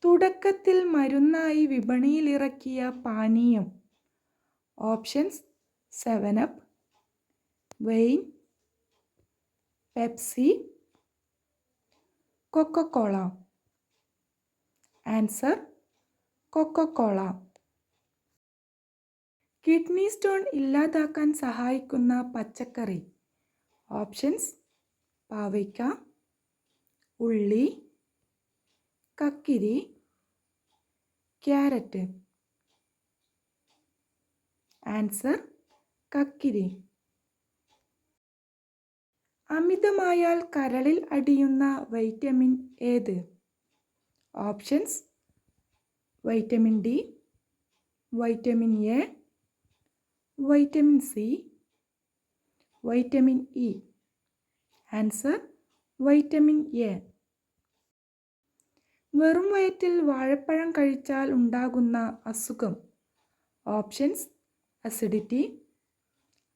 തുടക്കത്തിൽ മരുന്നായി വിപണിയിലിറക്കിയ പാനീയം. Options: 7up, wine, Pepsi, Coca Cola. Answer: Coca Cola. Kidney stone ഇല്ലാതാക്കാൻ സഹായിക്കുന്ന പച്ചക്കറി. ഓപ്ഷൻസ്: പാവയ്ക്ക, ഉള്ളി, കക്കിരി, ക്യാരറ്റ്. ആൻസർ: കക്കിരി. അമിതമായാൽ കരളിൽ അടിയുന്ന വൈറ്റമിൻ ഏത്? Options: vitamin D, vitamin A, vitamin C, vitamin E. Answer: vitamin A. വെറും വയറ്റിൽ വാഴപ്പഴം കഴിച്ചാൽ ഉണ്ടാകുന്ന അസുഖം. ഓപ്ഷൻസ്: അസിഡിറ്റി,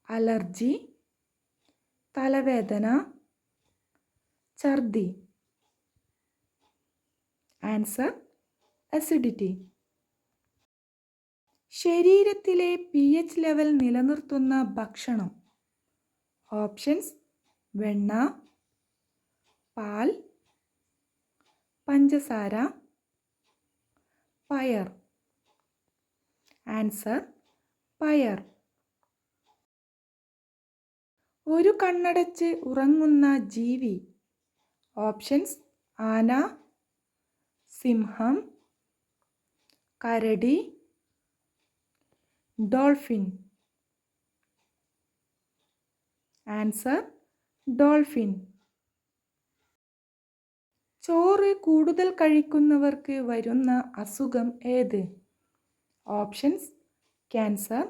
അലർജി, തലവേദന, ഛർദി. Answer: acidity. ശരീരത്തിലെ pH ലെവൽ നിലനിർത്തുന്ന ഭക്ഷണം. ഓപ്ഷൻസ്: വെണ്ണ, പാൽ, പഞ്ചസാര, പയർ. ആൻസർ: പയർ. ഒരു കണ്ണടച്ച് ഉറങ്ങുന്ന ജീവി. ഓപ്ഷൻസ്: ആന, സിംഹം, കരടി, ഡോൾഫിൻ. Answer: dolphin. ചോറ് കൂടുതൽ കഴിക്കുന്നവർക്ക് വരുന്ന അസുഖം ഏത്? ഓപ്ഷൻസ്: ക്യാൻസർ,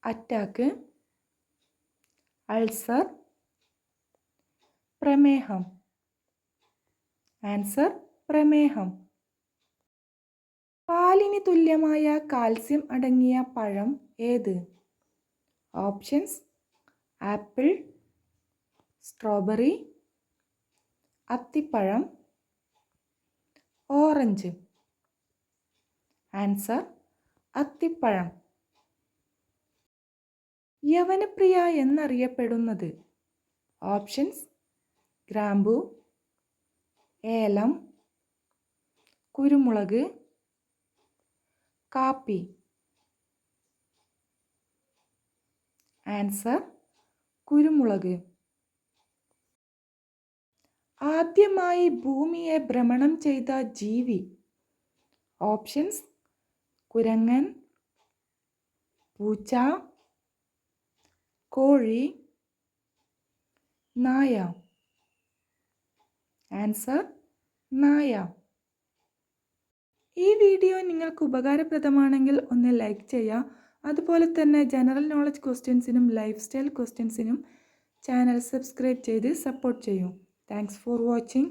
അറ്റാക്ക്, അൾസർ, പ്രമേഹം. ആൻസർ: പ്രമേഹം. പാലിന് തുല്യമായ കാൽസ്യം അടങ്ങിയ പഴം ഏത്? ഓപ്ഷൻസ്: ആപ്പിൾ, സ്ട്രോബെറി, അത്തിപ്പഴം, ഓറഞ്ച്. ആൻസർ: അത്തിപ്പഴം. യവനപ്രിയ എന്നറിയപ്പെടുന്നത്. ഓപ്ഷൻസ്: ഗ്രാമ്പു, ഏലം, കുരുമുളക്, കാപ്പി. ആൻസർ: കുരുമുളക്. ആദ്യമായി ഭൂമിയെ ഭ്രമണം ചെയ്ത ജീവി. ഓപ്ഷൻസ്: കുരങ്ങൻ, പൂച്ച, കോഴി, നായ. ആൻസർ: നായ. ഈ വീഡിയോ നിങ്ങൾക്ക് ഉപകാരപ്രദമാണെങ്കിൽ ഒന്ന് ലൈക്ക് ചെയ്യുക. അതുപോലെ തന്നെ ജനറൽ നോളജ് ക്വസ്റ്റ്യൻസിനും ലൈഫ് സ്റ്റൈൽ ക്വസ്റ്റ്യൻസിനും ചാനൽ സബ്സ്ക്രൈബ് ചെയ്ത് സപ്പോർട്ട് ചെയ്യൂ. Thanks for watching.